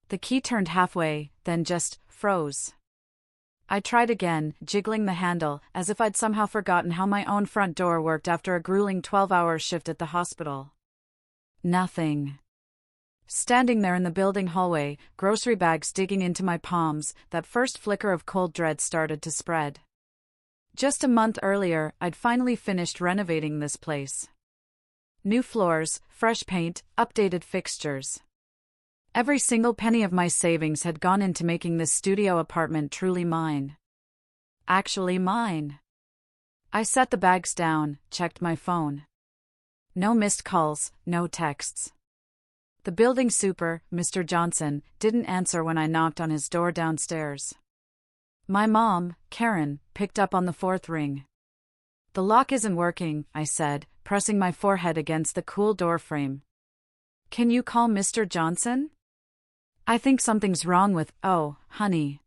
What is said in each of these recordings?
The key turned halfway, then just froze. I tried again, jiggling the handle, as if I'd somehow forgotten how my own front door worked after a grueling 12-hour shift at the hospital. Nothing. Standing there in the building hallway, grocery bags digging into my palms, that first flicker of cold dread started to spread. Just a month earlier, I'd finally finished renovating this place. New floors, fresh paint, updated fixtures. Every single penny of my savings had gone into making this studio apartment truly mine. Actually mine. I set the bags down, checked my phone. No missed calls, no texts. The building super, Mr. Johnson, didn't answer when I knocked on his door downstairs. My mom, Karen, picked up on the fourth ring. "The lock isn't working," I said, pressing my forehead against the cool door frame. "Can you call Mr. Johnson? I think something's wrong with, oh, honey."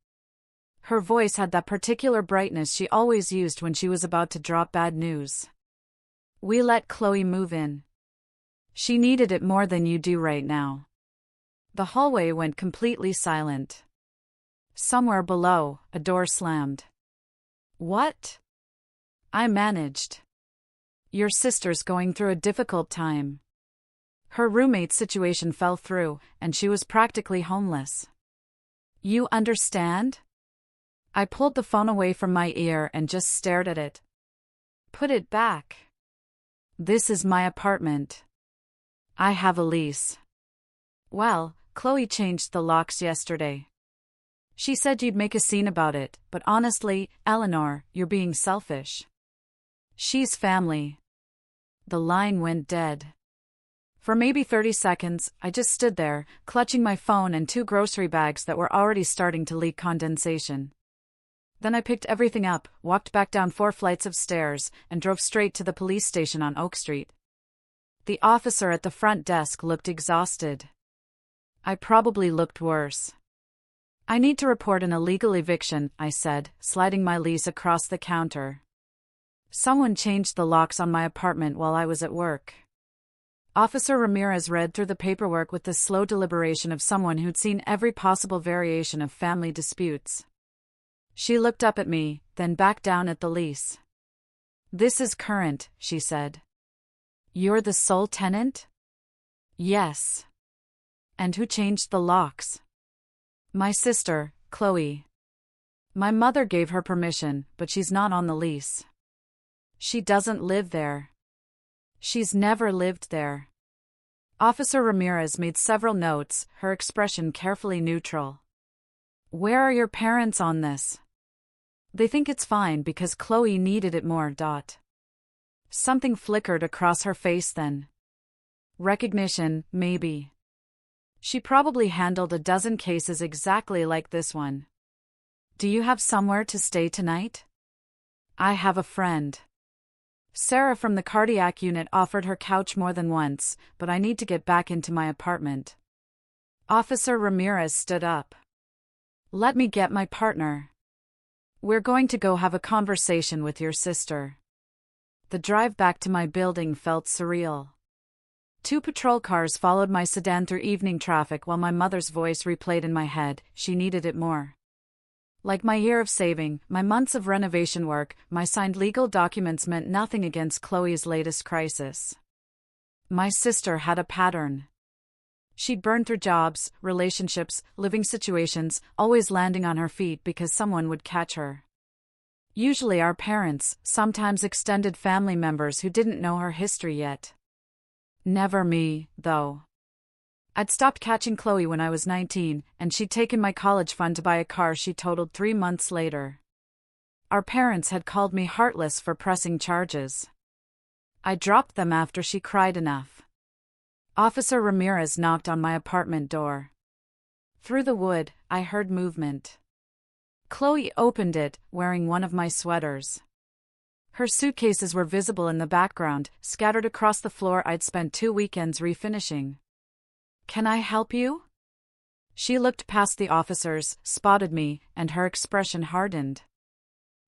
Her voice had that particular brightness she always used when she was about to drop bad news. "We let Chloe move in. She needed it more than you do right now." The hallway went completely silent. Somewhere below, a door slammed. "What?" I managed. "Your sister's going through a difficult time. Her roommate's situation fell through, and she was practically homeless. You understand?" I pulled the phone away from my ear and just stared at it. "Put it back. This is my apartment. I have a lease." "Well, Chloe changed the locks yesterday. She said you'd make a scene about it, but honestly, Eleanor, you're being selfish. She's family." The line went dead. For maybe 30 seconds, I just stood there, clutching my phone and 2 grocery bags that were already starting to leak condensation. Then I picked everything up, walked back down 4 flights of stairs, and drove straight to the police station on Oak Street. The officer at the front desk looked exhausted. I probably looked worse. "I need to report an illegal eviction," I said, sliding my lease across the counter. "Someone changed the locks on my apartment while I was at work." Officer Ramirez read through the paperwork with the slow deliberation of someone who'd seen every possible variation of family disputes. She looked up at me, then back down at the lease. "This is current," she said. "You're the sole tenant?" "Yes." "And who changed the locks?" "My sister, Chloe. My mother gave her permission, but she's not on the lease. She doesn't live there. She's never lived there." Officer Ramirez made several notes, her expression carefully neutral. "Where are your parents on this?" "They think it's fine because Chloe needed it more. Something flickered across her face then. "Recognition, maybe. She probably handled a dozen cases exactly like this one." "Do you have somewhere to stay tonight?" "I have a friend. Sarah from the cardiac unit offered her couch more than once, but I need to get back into my apartment." Officer Ramirez stood up. "Let me get my partner. We're going to go have a conversation with your sister." The drive back to my building felt surreal. 2 patrol cars followed my sedan through evening traffic while my mother's voice replayed in my head. She needed it more. Like my year of saving, my months of renovation work, my signed legal documents meant nothing against Chloe's latest crisis. My sister had a pattern. She'd burned through jobs, relationships, living situations, always landing on her feet because someone would catch her. Usually our parents, sometimes extended family members who didn't know her history yet. Never me, though. I'd stopped catching Chloe when I was 19, and she'd taken my college fund to buy a car she totaled 3 months later. Our parents had called me heartless for pressing charges. I dropped them after she cried enough. Officer Ramirez knocked on my apartment door. Through the wood, I heard movement. Chloe opened it, wearing one of my sweaters. Her suitcases were visible in the background, scattered across the floor I'd spent 2 weekends refinishing. "Can I help you?" She looked past the officers, spotted me, and her expression hardened.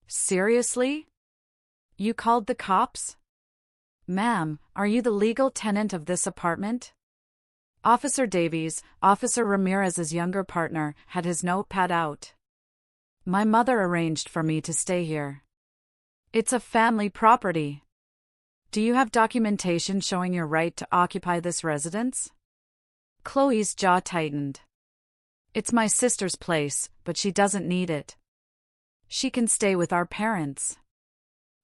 "Seriously? You called the cops?" "Ma'am, are you the legal tenant of this apartment?" Officer Davies, Officer Ramirez's younger partner, had his notepad out. My mother arranged for me to stay here. It's a family property. Do you have documentation showing your right to occupy this residence? Chloe's jaw tightened. It's my sister's place, but she doesn't need it. She can stay with our parents.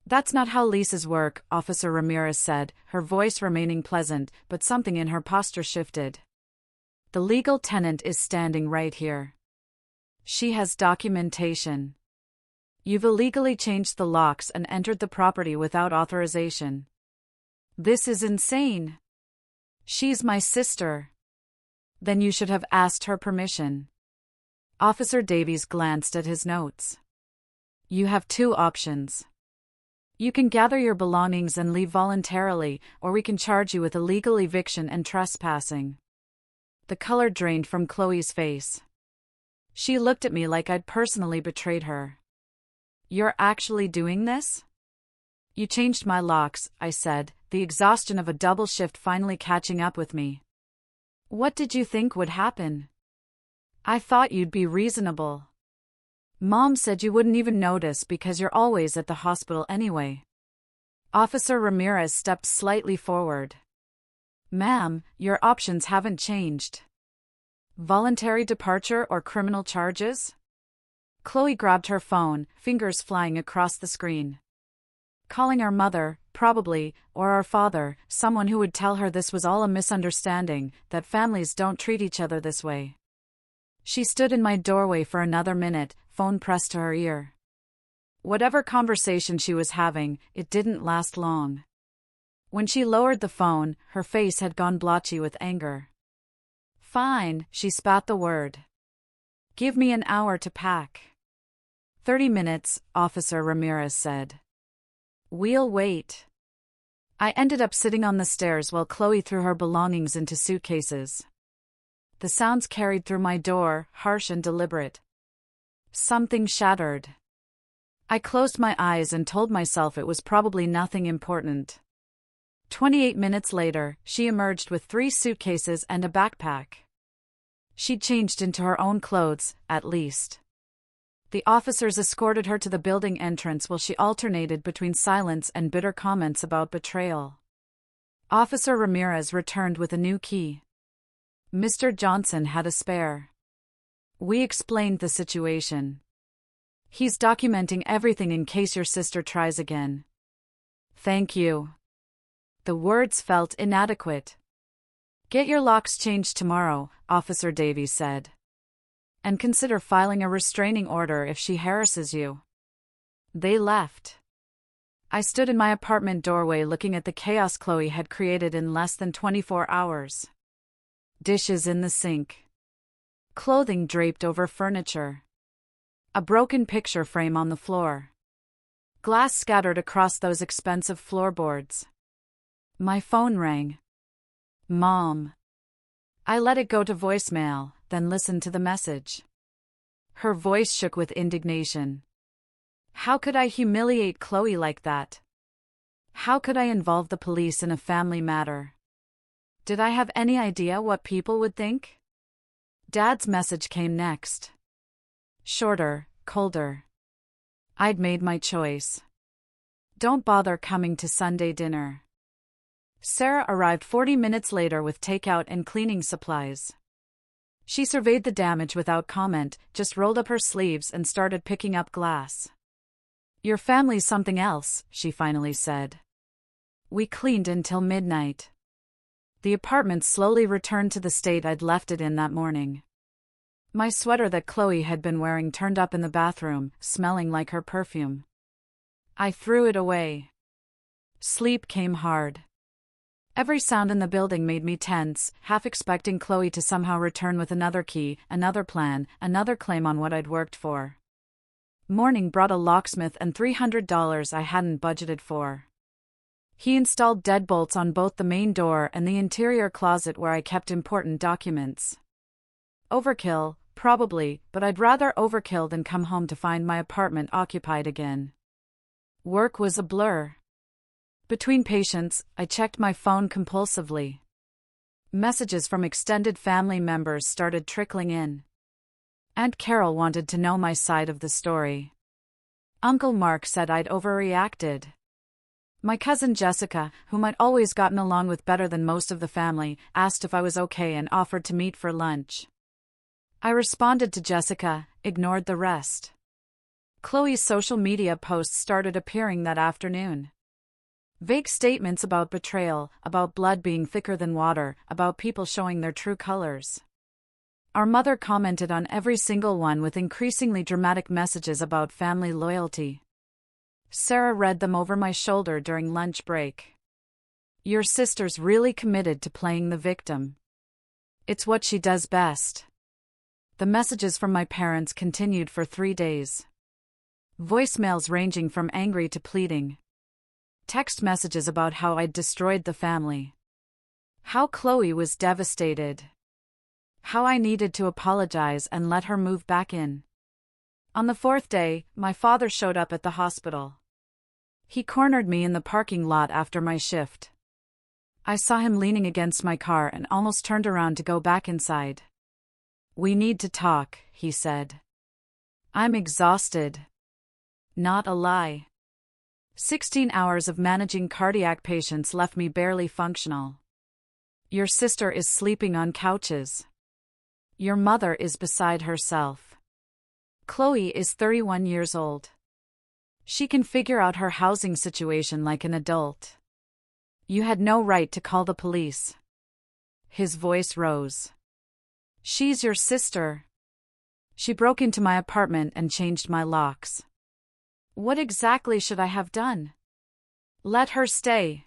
That's not how leases work, Officer Ramirez said, her voice remaining pleasant, but something in her posture shifted. The legal tenant is standing right here. She has documentation. You've illegally changed the locks and entered the property without authorization. This is insane. She's my sister. Then you should have asked her permission. Officer Davies glanced at his notes. You have two options. You can gather your belongings and leave voluntarily, or we can charge you with illegal eviction and trespassing. The color drained from Chloe's face. She looked at me like I'd personally betrayed her. You're actually doing this? You changed my locks, I said, the exhaustion of a double shift finally catching up with me. What did you think would happen? I thought you'd be reasonable. Mom said you wouldn't even notice because you're always at the hospital anyway. Officer Ramirez stepped slightly forward. Ma'am, your options haven't changed. Voluntary departure or criminal charges? Chloe grabbed her phone, fingers flying across the screen. Calling our mother, probably, or our father, someone who would tell her this was all a misunderstanding, that families don't treat each other this way. She stood in my doorway for another minute, phone pressed to her ear. Whatever conversation she was having, it didn't last long. When she lowered the phone, her face had gone blotchy with anger. Fine, she spat the word. Give me an hour to pack. 30 minutes, Officer Ramirez said. We'll wait. I ended up sitting on the stairs while Chloe threw her belongings into suitcases. The sounds carried through my door, harsh and deliberate. Something shattered. I closed my eyes and told myself it was probably nothing important. 28 minutes later, she emerged with 3 suitcases and a backpack. She'd changed into her own clothes, at least. The officers escorted her to the building entrance while she alternated between silence and bitter comments about betrayal. Officer Ramirez returned with a new key. Mr. Johnson had a spare. We explained the situation. He's documenting everything in case your sister tries again. Thank you. The words felt inadequate. Get your locks changed tomorrow, Officer Davies said. And consider filing a restraining order if she harasses you. They left. I stood in my apartment doorway looking at the chaos Chloe had created in less than 24 hours. Dishes in the sink. Clothing draped over furniture. A broken picture frame on the floor. Glass scattered across those expensive floorboards. My phone rang. Mom. I let it go to voicemail, then listened to the message. Her voice shook with indignation. How could I humiliate Chloe like that? How could I involve the police in a family matter? Did I have any idea what people would think? Dad's message came next. Shorter, colder. I'd made my choice. Don't bother coming to Sunday dinner. Sarah arrived 40 minutes later with takeout and cleaning supplies. She surveyed the damage without comment, just rolled up her sleeves and started picking up glass. Your family's something else, she finally said. We cleaned until midnight. The apartment slowly returned to the state I'd left it in that morning. My sweater that Chloe had been wearing turned up in the bathroom, smelling like her perfume. I threw it away. Sleep came hard. Every sound in the building made me tense, half expecting Chloe to somehow return with another key, another plan, another claim on what I'd worked for. Morning brought a locksmith and $300 I hadn't budgeted for. He installed deadbolts on both the main door and the interior closet where I kept important documents. Overkill, probably, but I'd rather overkill than come home to find my apartment occupied again. Work was a blur. Between patients, I checked my phone compulsively. Messages from extended family members started trickling in. Aunt Carol wanted to know my side of the story. Uncle Mark said I'd overreacted. My cousin Jessica, whom I'd always gotten along with better than most of the family, asked if I was okay and offered to meet for lunch. I responded to Jessica, ignored the rest. Chloe's social media posts started appearing that afternoon. Vague statements about betrayal, about blood being thicker than water, about people showing their true colors. Our mother commented on every single one with increasingly dramatic messages about family loyalty. Sarah read them over my shoulder during lunch break. Your sister's really committed to playing the victim. It's what she does best. The messages from my parents continued for 3 days. Voicemails ranging from angry to pleading. Text messages about how I'd destroyed the family. How Chloe was devastated. How I needed to apologize and let her move back in. On the 4th day, my father showed up at the hospital. He cornered me in the parking lot after my shift. I saw him leaning against my car and almost turned around to go back inside. We need to talk, he said. I'm exhausted. Not a lie. 16 hours of managing cardiac patients left me barely functional. Your sister is sleeping on couches. Your mother is beside herself. Chloe is 31 years old. She can figure out her housing situation like an adult. You had no right to call the police. His voice rose. She's your sister. She broke into my apartment and changed my locks. What exactly should I have done? Let her stay.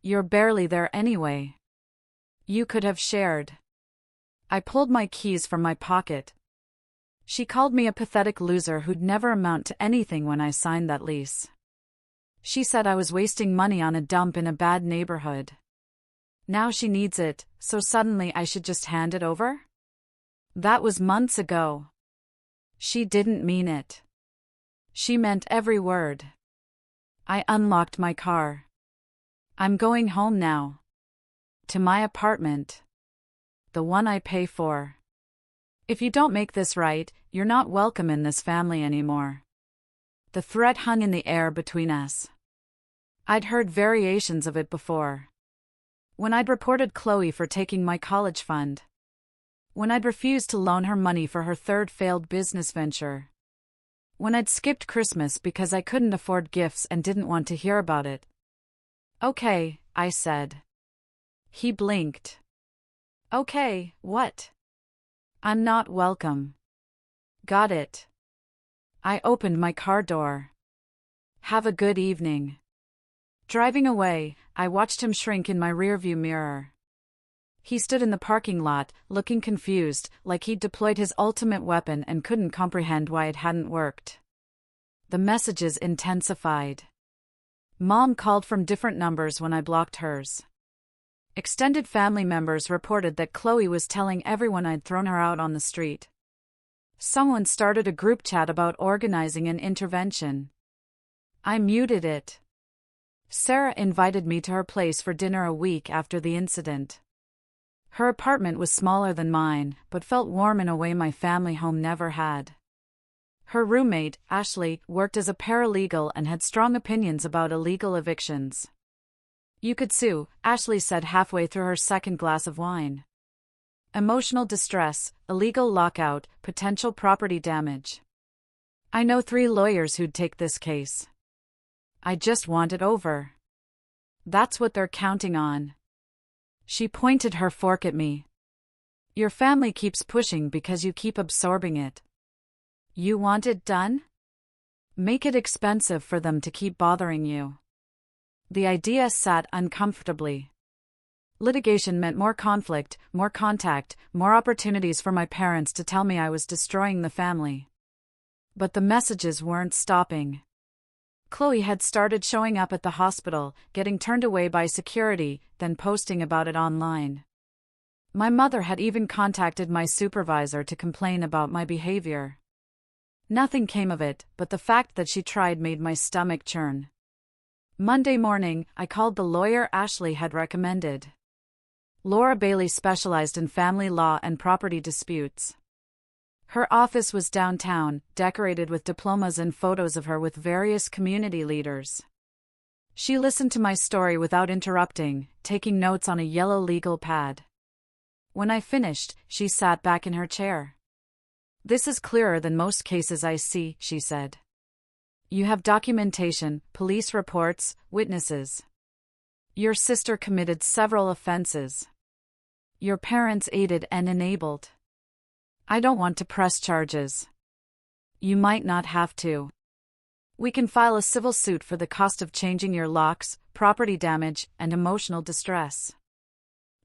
You're barely there anyway. You could have shared. I pulled my keys from my pocket. She called me a pathetic loser who'd never amount to anything when I signed that lease. She said I was wasting money on a dump in a bad neighborhood. Now she needs it, so suddenly I should just hand it over? That was months ago. She didn't mean it. She meant every word. I unlocked my car. I'm going home now. To my apartment. The one I pay for. If you don't make this right, you're not welcome in this family anymore. The threat hung in the air between us. I'd heard variations of it before. When I'd reported Chloe for taking my college fund. When I'd refused to loan her money for her 3rd failed business venture. When I'd skipped Christmas because I couldn't afford gifts and didn't want to hear about it. Okay, I said. He blinked. Okay, what? I'm not welcome. Got it. I opened my car door. Have a good evening. Driving away, I watched him shrink in my rearview mirror. He stood in the parking lot, looking confused, like he'd deployed his ultimate weapon and couldn't comprehend why it hadn't worked. The messages intensified. Mom called from different numbers when I blocked hers. Extended family members reported that Chloe was telling everyone I'd thrown her out on the street. Someone started a group chat about organizing an intervention. I muted it. Sarah invited me to her place for dinner a week after the incident. Her apartment was smaller than mine, but felt warm in a way my family home never had. Her roommate, Ashley, worked as a paralegal and had strong opinions about illegal evictions. You could sue, Ashley said halfway through her 2nd glass of wine. Emotional distress, illegal lockout, potential property damage. I know 3 lawyers who'd take this case. I just want it over. That's what they're counting on. She pointed her fork at me. Your family keeps pushing because you keep absorbing it. You want it done? Make it expensive for them to keep bothering you. The idea sat uncomfortably. Litigation meant more conflict, more contact, more opportunities for my parents to tell me I was destroying the family. But the messages weren't stopping. Chloe had started showing up at the hospital, getting turned away by security, then posting about it online. My mother had even contacted my supervisor to complain about my behavior. Nothing came of it, but the fact that she tried made my stomach churn. Monday morning, I called the lawyer Ashley had recommended. Laura Bailey specialized in family law and property disputes. Her office was downtown, decorated with diplomas and photos of her with various community leaders. She listened to my story without interrupting, taking notes on a yellow legal pad. When I finished, she sat back in her chair. "This is clearer than most cases I see," she said. "You have documentation, police reports, witnesses. Your sister committed several offenses. Your parents aided and enabled. I don't want to press charges. You might not have to. We can file a civil suit for the cost of changing your locks, property damage, and emotional distress.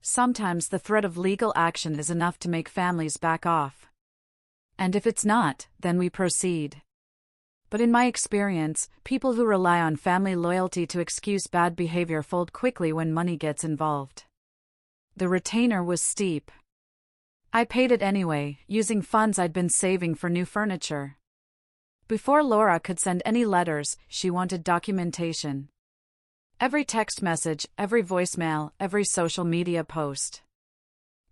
Sometimes the threat of legal action is enough to make families back off. And if it's not, then we proceed. But in my experience, people who rely on family loyalty to excuse bad behavior fold quickly when money gets involved." The retainer was steep. I paid it anyway, using funds I'd been saving for new furniture. Before Laura could send any letters, she wanted documentation. Every text message, every voicemail, every social media post.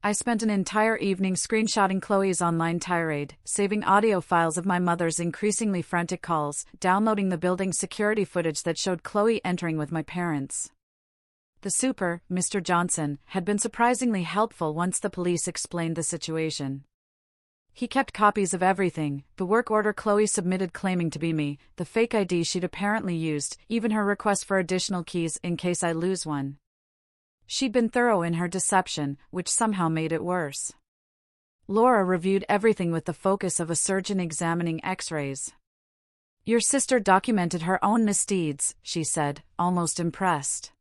I spent an entire evening screenshotting Chloe's online tirade, saving audio files of my mother's increasingly frantic calls, downloading the building security footage that showed Chloe entering with my parents. The super, Mr. Johnson, had been surprisingly helpful once the police explained the situation. He kept copies of everything: the work order Chloe submitted claiming to be me, the fake ID she'd apparently used, even her request for additional keys in case I lose one. She'd been thorough in her deception, which somehow made it worse. Laura reviewed everything with the focus of a surgeon examining X-rays. "Your sister documented her own misdeeds," she said, almost impressed.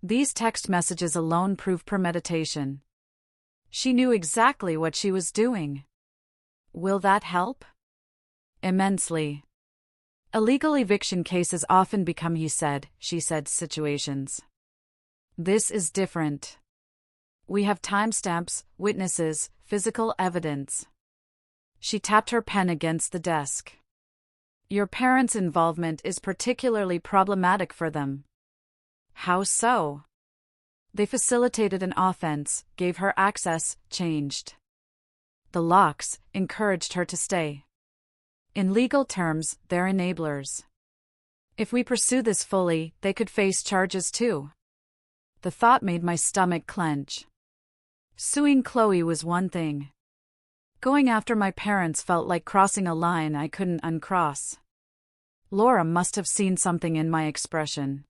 "These text messages alone prove premeditation. She knew exactly what she was doing. Will that help?" "Immensely. Illegal eviction cases often become," she said, situations. This is different. We have timestamps, witnesses, physical evidence." She tapped her pen against the desk. "Your parents' involvement is particularly problematic for them." "How so?" "They facilitated an offense, gave her access, changed the locks, encouraged her to stay. In legal terms, they're enablers. If we pursue this fully, they could face charges too." The thought made my stomach clench. Suing Chloe was one thing. Going after my parents felt like crossing a line I couldn't uncross. Laura must have seen something in my expression.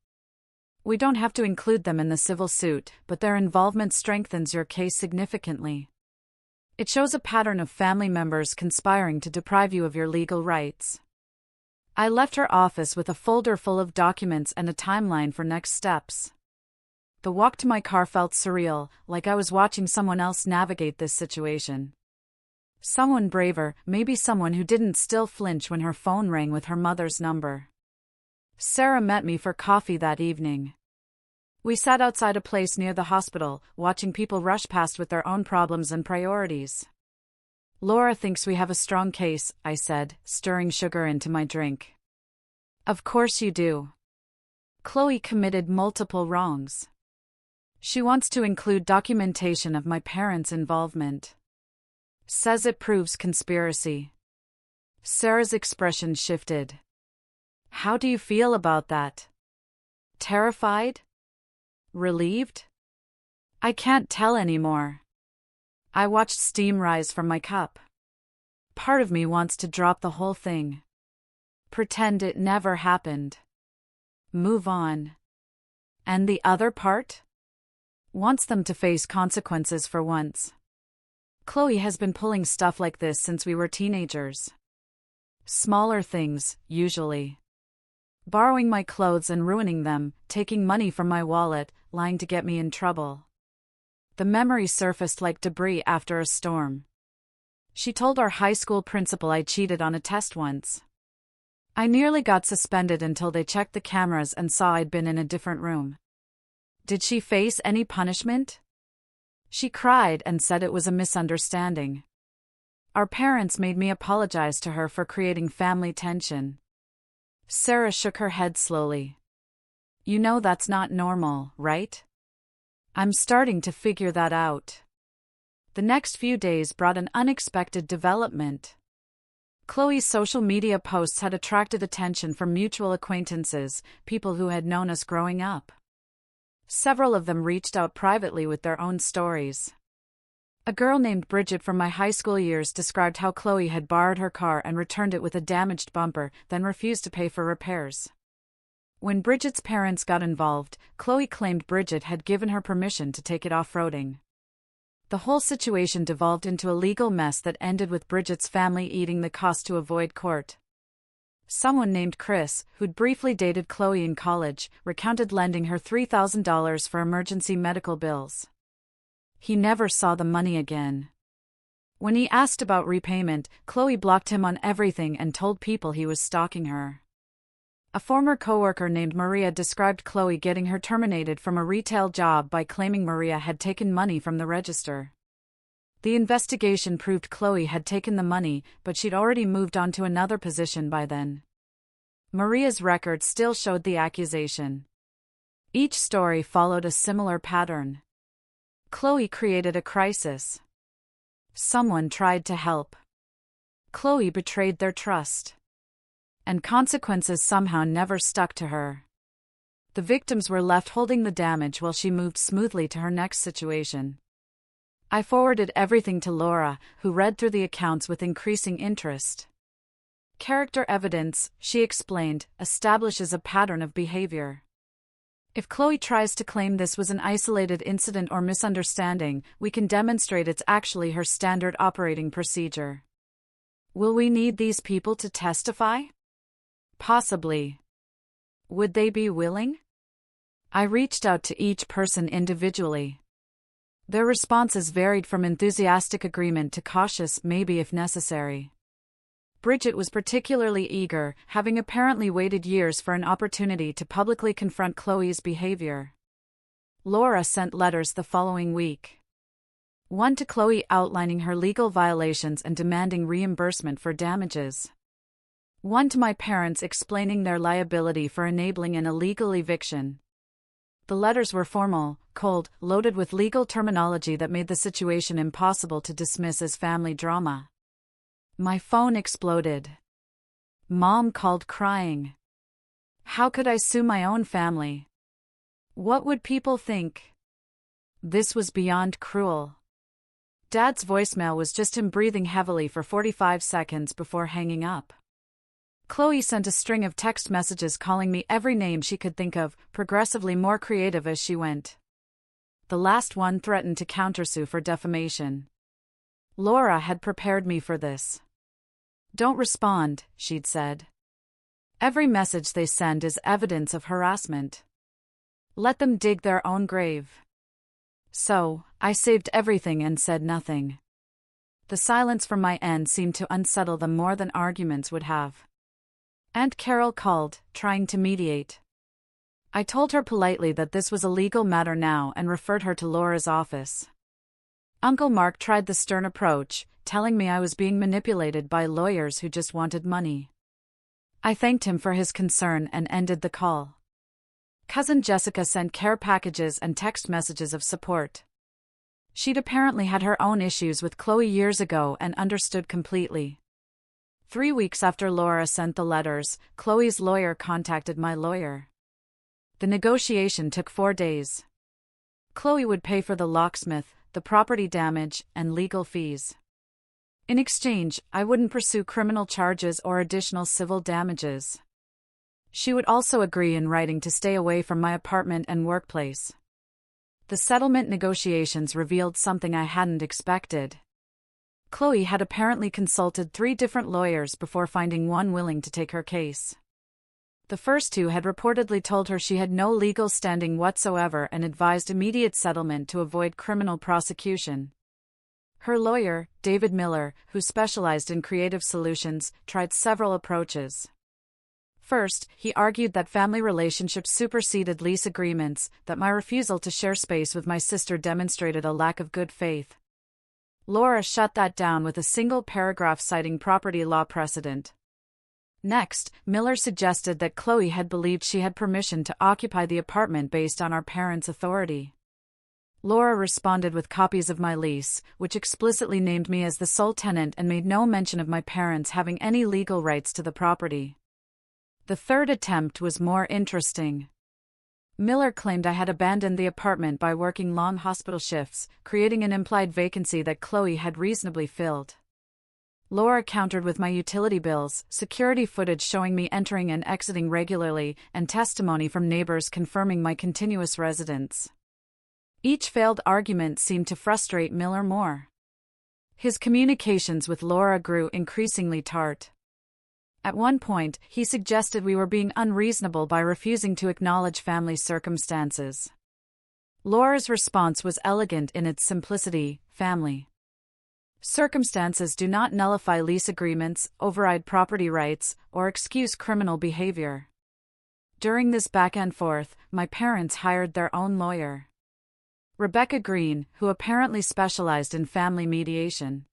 "We don't have to include them in the civil suit, but their involvement strengthens your case significantly. It shows a pattern of family members conspiring to deprive you of your legal rights." I left her office with a folder full of documents and a timeline for next steps. The walk to my car felt surreal, like I was watching someone else navigate this situation. Someone braver, maybe someone who didn't still flinch when her phone rang with her mother's number. Sarah met me for coffee that evening. We sat outside a place near the hospital, watching people rush past with their own problems and priorities. "Laura thinks we have a strong case," I said, stirring sugar into my drink. "Of course you do. Chloe committed multiple wrongs. She wants to include documentation of my parents' involvement. Says it proves conspiracy." Sarah's expression shifted. "How do you feel about that? Terrified? Relieved?" I can't tell anymore. I watched steam rise from my cup. Part of me wants to drop the whole thing. Pretend it never happened. Move on. And the other part? Wants them to face consequences for once. Chloe has been pulling stuff like this since we were teenagers. Smaller things, usually. Borrowing my clothes and ruining them, taking money from my wallet, lying to get me in trouble. The memory surfaced like debris after a storm. She told our high school principal I cheated on a test once. I nearly got suspended until they checked the cameras and saw I'd been in a different room. Did she face any punishment? She cried and said it was a misunderstanding. Our parents made me apologize to her for creating family tension. Sarah shook her head slowly. "You know that's not normal, right? I'm starting to figure that out. The next few days brought an unexpected development. Chloe's social media posts had attracted attention from mutual acquaintances, people who had known us growing up. Several of them reached out privately with their own stories. A girl named Bridget from my high school years described how Chloe had borrowed her car and returned it with a damaged bumper, then refused to pay for repairs. When Bridget's parents got involved, Chloe claimed Bridget had given her permission to take it off-roading. The whole situation devolved into a legal mess that ended with Bridget's family eating the cost to avoid court. Someone named Chris, who'd briefly dated Chloe in college, recounted lending her $3,000 for emergency medical bills. He never saw the money again. When he asked about repayment, Chloe blocked him on everything and told people he was stalking her. A former coworker named Maria described Chloe getting her terminated from a retail job by claiming Maria had taken money from the register. The investigation proved Chloe had taken the money, but she'd already moved on to another position by then. Maria's record still showed the accusation. Each story followed a similar pattern. Chloe created a crisis. Someone tried to help. Chloe betrayed their trust. And consequences somehow never stuck to her. The victims were left holding the damage while she moved smoothly to her next situation. I forwarded everything to Laura, who read through the accounts with increasing interest. Character evidence, she explained, establishes a pattern of behavior. If Chloe tries to claim this was an isolated incident or misunderstanding, we can demonstrate it's actually her standard operating procedure. Will we need these people to testify? Possibly. Would they be willing? I reached out to each person individually. Their responses varied from enthusiastic agreement to cautious maybe if necessary. Bridget was particularly eager, having apparently waited years for an opportunity to publicly confront Chloe's behavior. Laura sent letters the following week. One to Chloe outlining her legal violations and demanding reimbursement for damages. One to my parents explaining their liability for enabling an illegal eviction. The letters were formal, cold, loaded with legal terminology that made the situation impossible to dismiss as family drama. My phone exploded. Mom called crying. How could I sue my own family? What would people think? This was beyond cruel. Dad's voicemail was just him breathing heavily for 45 seconds before hanging up. Chloe sent a string of text messages calling me every name she could think of, progressively more creative as she went. The last one threatened to countersue for defamation. Laura had prepared me for this. Don't respond, she'd said. Every message they send is evidence of harassment. Let them dig their own grave. So, I saved everything and said nothing. The silence from my end seemed to unsettle them more than arguments would have. Aunt Carol called, trying to mediate. I told her politely that this was a legal matter now and referred her to Laura's office. Uncle Mark tried the stern approach, telling me I was being manipulated by lawyers who just wanted money. I thanked him for his concern and ended the call. Cousin Jessica sent care packages and text messages of support. She'd apparently had her own issues with Chloe years ago and understood completely. 3 weeks after Laura sent the letters, Chloe's lawyer contacted my lawyer. The negotiation took 4 days. Chloe would pay for the locksmith, the property damage, and legal fees. In exchange, I wouldn't pursue criminal charges or additional civil damages. She would also agree in writing to stay away from my apartment and workplace. The settlement negotiations revealed something I hadn't expected. Chloe had apparently consulted 3 different lawyers before finding one willing to take her case. The first 2 had reportedly told her she had no legal standing whatsoever and advised immediate settlement to avoid criminal prosecution. Her lawyer, David Miller, who specialized in creative solutions, tried several approaches. First, he argued that family relationships superseded lease agreements, that my refusal to share space with my sister demonstrated a lack of good faith. Laura shut that down with a single paragraph citing property law precedent. Next, Miller suggested that Chloe had believed she had permission to occupy the apartment based on our parents' authority. Laura responded with copies of my lease, which explicitly named me as the sole tenant and made no mention of my parents having any legal rights to the property. The third attempt was more interesting. Miller claimed I had abandoned the apartment by working long hospital shifts, creating an implied vacancy that Chloe had reasonably filled. Laura countered with my utility bills, security footage showing me entering and exiting regularly, and testimony from neighbors confirming my continuous residence. Each failed argument seemed to frustrate Miller more. His communications with Laura grew increasingly tart. At one point, he suggested we were being unreasonable by refusing to acknowledge family circumstances. Laura's response was elegant in its simplicity: family circumstances do not nullify lease agreements, override property rights, or excuse criminal behavior. During this back and forth, my parents hired their own lawyer, Rebecca Green, who apparently specialized in family mediation.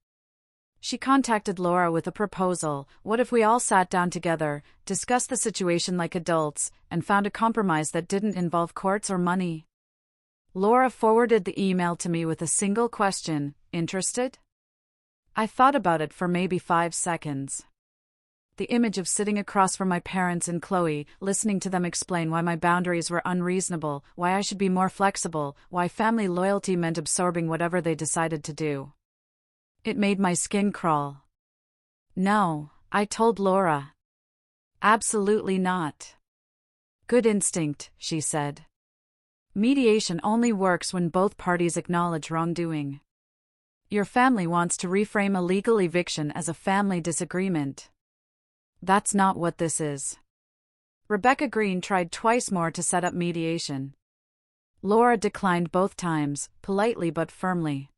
She contacted Laura with a proposal: what if we all sat down together, discussed the situation like adults, and found a compromise that didn't involve courts or money? Laura forwarded the email to me with a single question: interested? I thought about it for maybe 5 seconds. The image of sitting across from my parents and Chloe, listening to them explain why my boundaries were unreasonable, why I should be more flexible, why family loyalty meant absorbing whatever they decided to do. It made my skin crawl. No, I told Laura. Absolutely not. Good instinct, she said. Mediation only works when both parties acknowledge wrongdoing. Your family wants to reframe a legal eviction as a family disagreement. That's not what this is. Rebecca Green tried twice more to set up mediation. Laura declined both times, politely but firmly.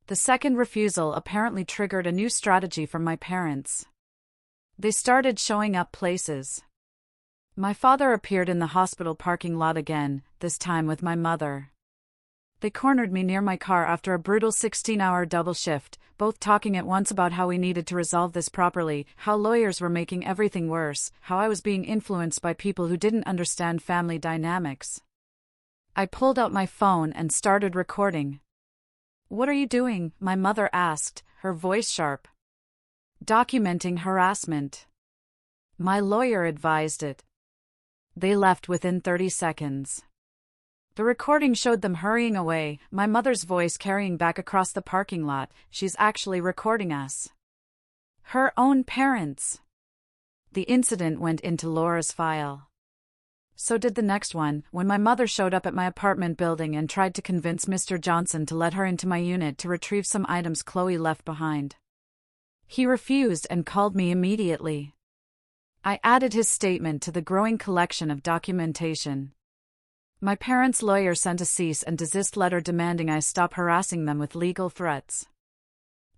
The second refusal apparently triggered a new strategy from my parents. They started showing up places. My father appeared in the hospital parking lot again, this time with my mother. They cornered me near my car after a brutal 16-hour double shift, both talking at once about how we needed to resolve this properly, how lawyers were making everything worse, how I was being influenced by people who didn't understand family dynamics. I pulled out my phone and started recording. "What are you doing?" my mother asked, her voice sharp. "Documenting harassment." My lawyer advised it. They left within 30 seconds. The recording showed them hurrying away, my mother's voice carrying back across the parking lot: "She's actually recording us." Her own parents. The incident went into Laura's file. So did the next one, when my mother showed up at my apartment building and tried to convince Mr. Johnson to let her into my unit to retrieve some items Chloe left behind. He refused and called me immediately. I added his statement to the growing collection of documentation. My parents' lawyer sent a cease and desist letter demanding I stop harassing them with legal threats.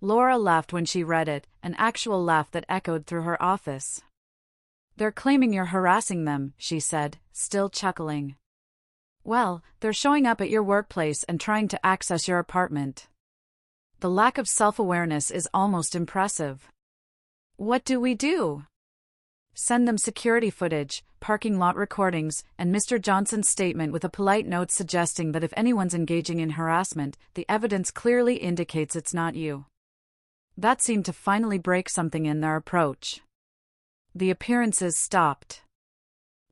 Laura laughed when she read it, an actual laugh that echoed through her office. "They're claiming you're harassing them," she said, still chuckling. "Well, they're showing up at your workplace and trying to access your apartment." The lack of self-awareness is almost impressive. What do we do? Send them security footage, parking lot recordings, and Mr. Johnson's statement with a polite note suggesting that if anyone's engaging in harassment, the evidence clearly indicates it's not you. That seemed to finally break something in their approach. The appearances stopped.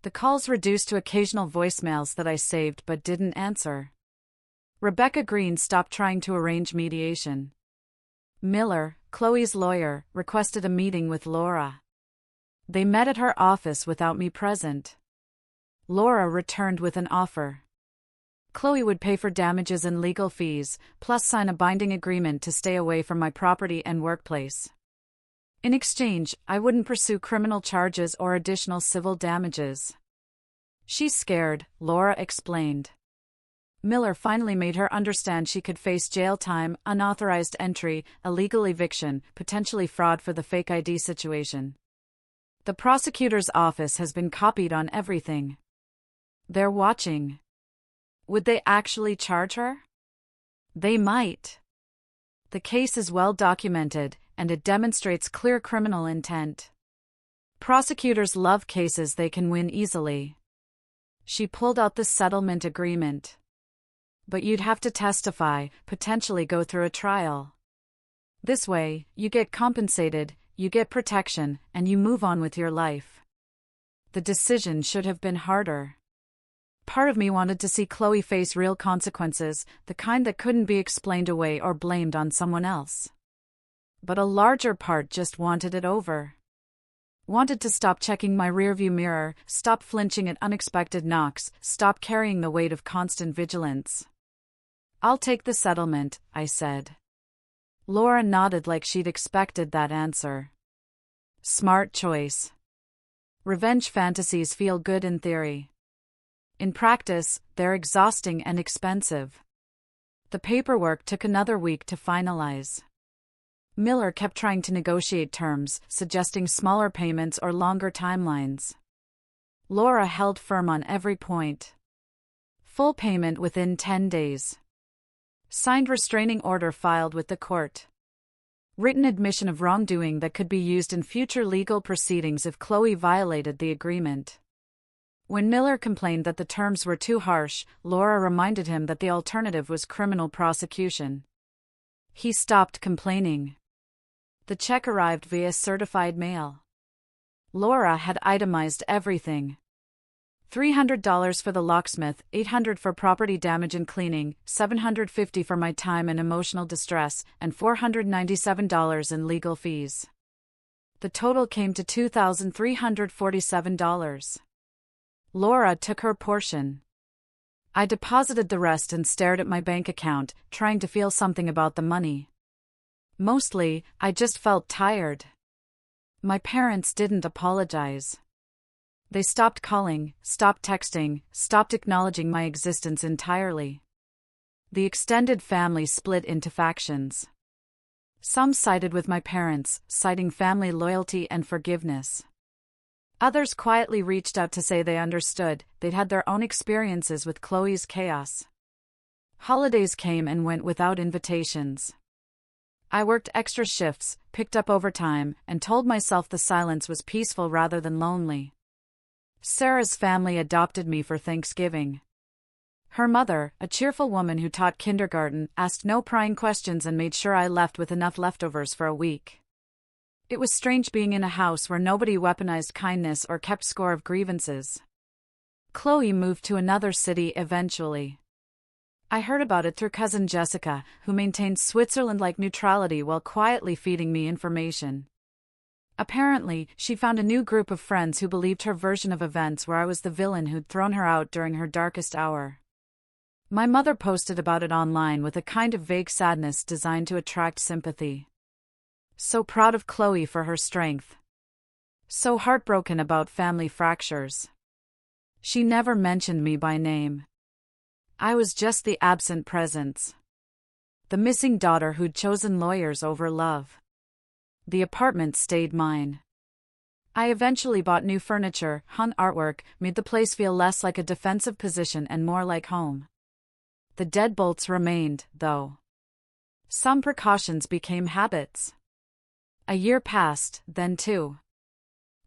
The calls reduced to occasional voicemails that I saved but didn't answer. Rebecca Green stopped trying to arrange mediation. Miller, Chloe's lawyer, requested a meeting with Laura. They met at her office without me present. Laura returned with an offer. Chloe would pay for damages and legal fees, plus sign a binding agreement to stay away from my property and workplace. In exchange, I wouldn't pursue criminal charges or additional civil damages. "She's scared," Laura explained. Miller finally made her understand she could face jail time, unauthorized entry, illegal eviction, potentially fraud for the fake ID situation. The prosecutor's office has been copied on everything. They're watching. Would they actually charge her? They might. The case is well documented, and it demonstrates clear criminal intent. Prosecutors love cases they can win easily. She pulled out the settlement agreement. But you'd have to testify, potentially go through a trial. This way, you get compensated, you get protection, and you move on with your life. The decision should have been harder. Part of me wanted to see Chloe face real consequences, the kind that couldn't be explained away or blamed on someone else. But a larger part just wanted it over. Wanted to stop checking my rearview mirror, stop flinching at unexpected knocks, stop carrying the weight of constant vigilance. "I'll take the settlement," I said. Laura nodded like she'd expected that answer. Smart choice. Revenge fantasies feel good in theory. In practice, they're exhausting and expensive. The paperwork took another week to finalize. Miller kept trying to negotiate terms, suggesting smaller payments or longer timelines. Laura held firm on every point. Full payment within 10 days. Signed restraining order filed with the court. Written admission of wrongdoing that could be used in future legal proceedings if Chloe violated the agreement. When Miller complained that the terms were too harsh, Laura reminded him that the alternative was criminal prosecution. He stopped complaining. The check arrived via certified mail. Laura had itemized everything. $300 for the locksmith, $800 for property damage and cleaning, $750 for my time and emotional distress, and $497 in legal fees. The total came to $2,347. Laura took her portion. I deposited the rest and stared at my bank account, trying to feel something about the money. Mostly, I just felt tired. My parents didn't apologize. They stopped calling, stopped texting, stopped acknowledging my existence entirely. The extended family split into factions. Some sided with my parents, citing family loyalty and forgiveness. Others quietly reached out to say they understood, they'd had their own experiences with Chloe's chaos. Holidays came and went without invitations. I worked extra shifts, picked up overtime, and told myself the silence was peaceful rather than lonely. Sarah's family adopted me for Thanksgiving. Her mother, a cheerful woman who taught kindergarten, asked no prying questions and made sure I left with enough leftovers for a week. It was strange being in a house where nobody weaponized kindness or kept score of grievances. Chloe moved to another city eventually. I heard about it through cousin Jessica, who maintained Switzerland-like neutrality while quietly feeding me information. Apparently, she found a new group of friends who believed her version of events where I was the villain who'd thrown her out during her darkest hour. My mother posted about it online with a kind of vague sadness designed to attract sympathy. So proud of Chloe for her strength. So heartbroken about family fractures. She never mentioned me by name. I was just the absent presence. The missing daughter who'd chosen lawyers over love. The apartment stayed mine. I eventually bought new furniture, hung artwork, made the place feel less like a defensive position and more like home. The deadbolts remained, though. Some precautions became habits. A year passed, then two.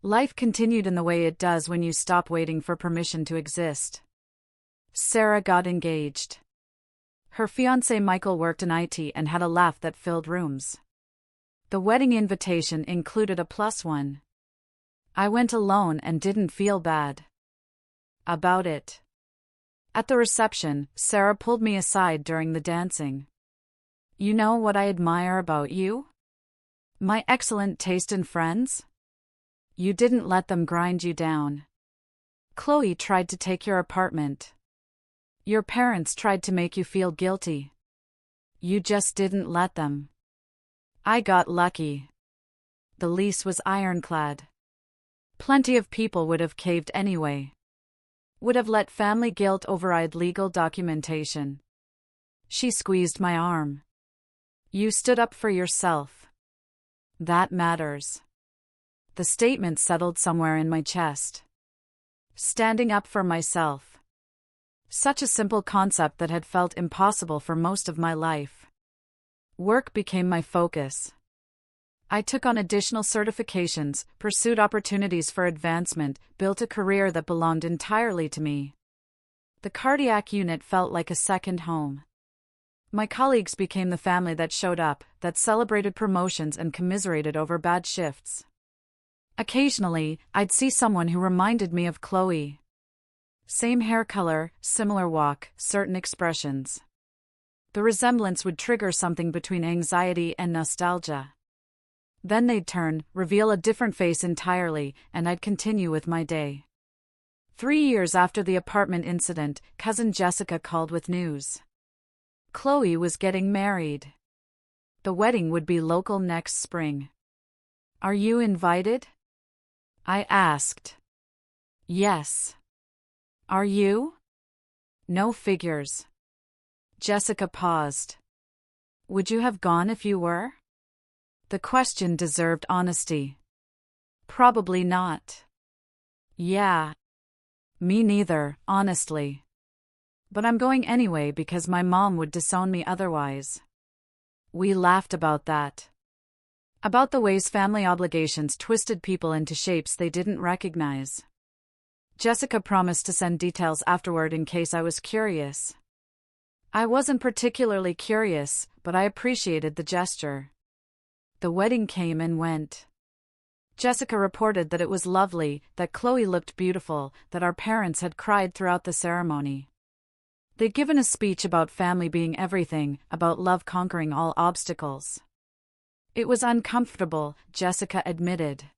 Life continued in the way it does when you stop waiting for permission to exist. Sarah got engaged. Her fiancé Michael worked in IT and had a laugh that filled rooms. The wedding invitation included a +1. I went alone and didn't feel bad about it. At the reception, Sarah pulled me aside during the dancing. "You know what I admire about you? My excellent taste in friends? You didn't let them grind you down. Chloe tried to take your apartment. Your parents tried to make you feel guilty. You just didn't let them. I got lucky. The lease was ironclad. Plenty of people would have caved anyway. Would have let family guilt override legal documentation." She squeezed my arm. "You stood up for yourself. That matters." The statement settled somewhere in my chest. Standing up for myself. Such a simple concept that had felt impossible for most of my life. Work became my focus. I took on additional certifications, pursued opportunities for advancement, built a career that belonged entirely to me. The cardiac unit felt like a second home. My colleagues became the family that showed up, that celebrated promotions and commiserated over bad shifts. Occasionally, I'd see someone who reminded me of Chloe. Same hair color, similar walk, certain expressions. The resemblance would trigger something between anxiety and nostalgia. Then they'd turn, reveal a different face entirely, and I'd continue with my day. 3 years after the apartment incident, cousin Jessica called with news. Chloe was getting married. The wedding would be local next spring. "Are you invited?" I asked. "Yes." "Are you?" "No figures." Jessica paused. "Would you have gone if you were?" The question deserved honesty. "Probably not." "Yeah. Me neither, honestly. But I'm going anyway because my mom would disown me otherwise." We laughed about that. About the ways family obligations twisted people into shapes they didn't recognize. Jessica promised to send details afterward in case I was curious. I wasn't particularly curious, but I appreciated the gesture. The wedding came and went. Jessica reported that it was lovely, that Chloe looked beautiful, that our parents had cried throughout the ceremony. They'd given a speech about family being everything, about love conquering all obstacles. It was uncomfortable, Jessica admitted.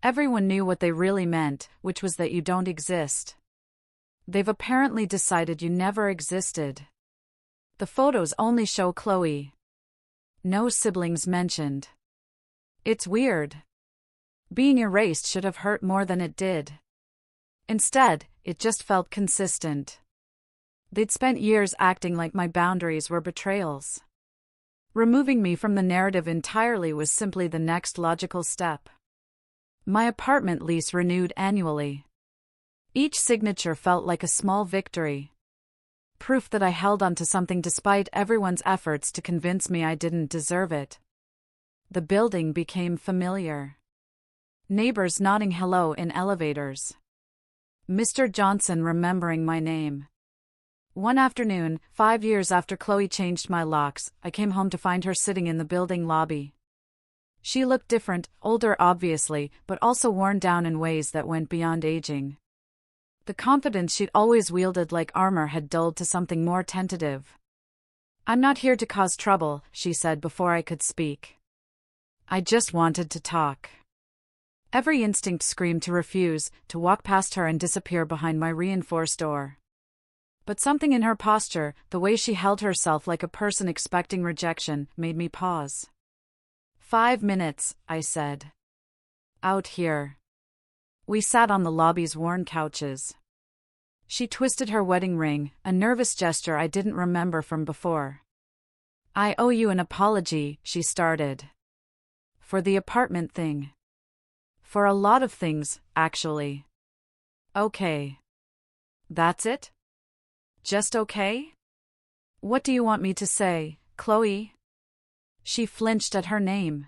Everyone knew what they really meant, which was that you don't exist. They've apparently decided you never existed. The photos only show Chloe. No siblings mentioned. It's weird. Being erased should have hurt more than it did. Instead, it just felt consistent. They'd spent years acting like my boundaries were betrayals. Removing me from the narrative entirely was simply the next logical step. My apartment lease renewed annually. Each signature felt like a small victory. Proof that I held onto something despite everyone's efforts to convince me I didn't deserve it. The building became familiar. Neighbors nodding hello in elevators. Mr. Johnson remembering my name. One afternoon, 5 years after Chloe changed my locks, I came home to find her sitting in the building lobby. She looked different, older obviously, but also worn down in ways that went beyond aging. The confidence she'd always wielded like armor had dulled to something more tentative. "I'm not here to cause trouble," she said before I could speak. I just wanted to talk. Every instinct screamed to refuse, to walk past her and disappear behind my reinforced door. But something in her posture, the way she held herself like a person expecting rejection, made me pause. 5 minutes, I said. Out here. We sat on the lobby's worn couches. She twisted her wedding ring, a nervous gesture I didn't remember from before. "I owe you an apology," she started. "For the apartment thing." "For a lot of things, actually." "Okay. That's it? Just okay? What do you want me to say, Chloe?" She flinched at her name.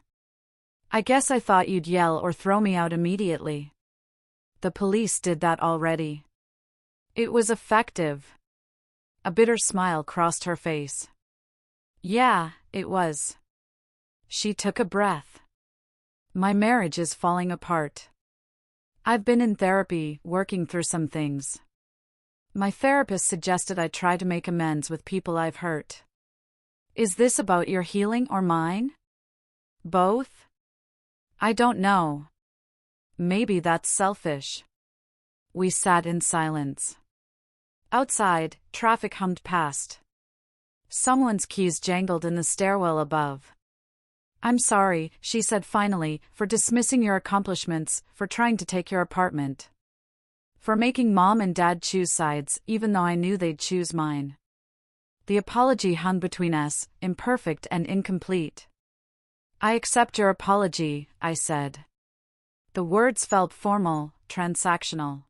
"I guess I thought you'd yell or throw me out immediately." "The police did that already." "It was effective." A bitter smile crossed her face. "Yeah, it was." She took a breath. "My marriage is falling apart. I've been in therapy, working through some things. My therapist suggested I try to make amends with people I've hurt. Is this about your healing or mine? Both? I don't know. Maybe that's selfish." We sat in silence. Outside, traffic hummed past. Someone's keys jangled in the stairwell above. "I'm sorry," she said finally, "for dismissing your accomplishments, for trying to take your apartment. For making Mom and Dad choose sides, even though I knew they'd choose mine." The apology hung between us, imperfect and incomplete. "I accept your apology," I said. The words felt formal, transactional.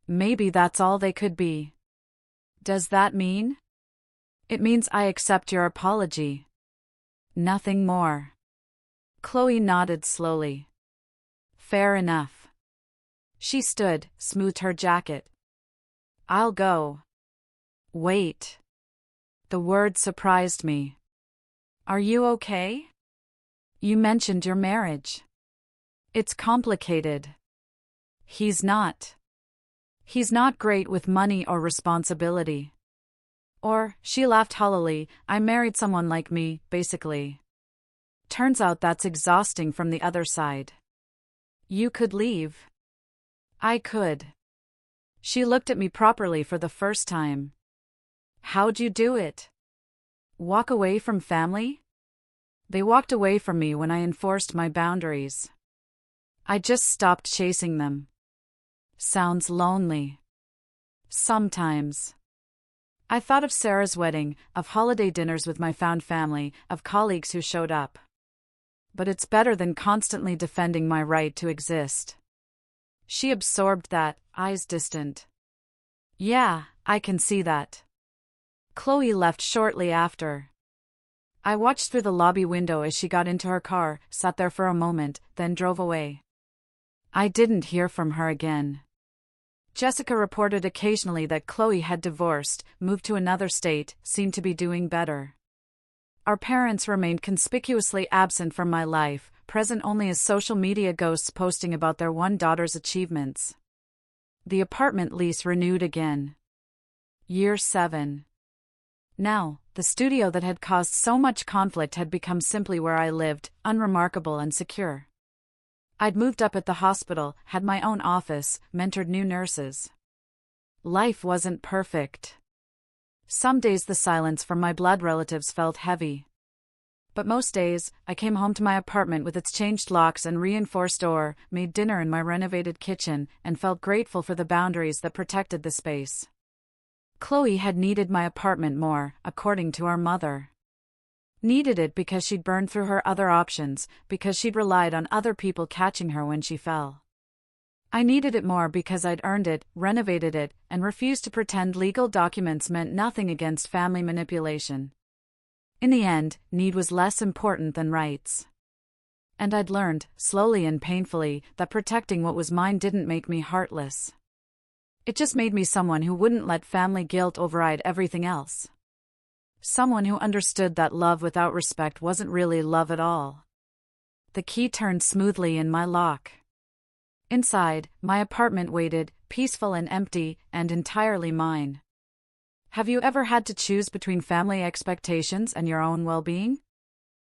Maybe that's all they could be. Does that mean? It means I accept your apology. Nothing more. Chloe nodded slowly. Fair enough. She stood, smoothed her jacket. I'll go. Wait. The word surprised me. Are you okay? You mentioned your marriage. It's complicated. He's not. He's not great with money or responsibility. Or, she laughed hollowly, I married someone like me, basically. Turns out that's exhausting from the other side. You could leave. I could. She looked at me properly for the first time. How'd you do it? Walk away from family? They walked away from me when I enforced my boundaries. I just stopped chasing them. Sounds lonely. Sometimes. I thought of Sarah's wedding, of holiday dinners with my found family, of colleagues who showed up. But it's better than constantly defending my right to exist. She absorbed that, eyes distant. Yeah, I can see that. Chloe left shortly after. I watched through the lobby window as she got into her car, sat there for a moment, then drove away. I didn't hear from her again. Jessica reported occasionally that Chloe had divorced, moved to another state, seemed to be doing better. Our parents remained conspicuously absent from my life, present only as social media ghosts posting about their one daughter's achievements. The apartment lease renewed again. Year 7. Now, the studio that had caused so much conflict had become simply where I lived, unremarkable and secure. I'd moved up at the hospital, had my own office, mentored new nurses. Life wasn't perfect. Some days the silence from my blood relatives felt heavy. But most days, I came home to my apartment with its changed locks and reinforced door, made dinner in my renovated kitchen, and felt grateful for the boundaries that protected the space. Chloe had needed my apartment more, according to our mother. Needed it because she'd burned through her other options, because she'd relied on other people catching her when she fell. I needed it more because I'd earned it, renovated it, and refused to pretend legal documents meant nothing against family manipulation. In the end, need was less important than rights. And I'd learned, slowly and painfully, that protecting what was mine didn't make me heartless. It just made me someone who wouldn't let family guilt override everything else. Someone who understood that love without respect wasn't really love at all. The key turned smoothly in my lock. Inside, my apartment waited, peaceful and empty, and entirely mine. Have you ever had to choose between family expectations and your own well-being?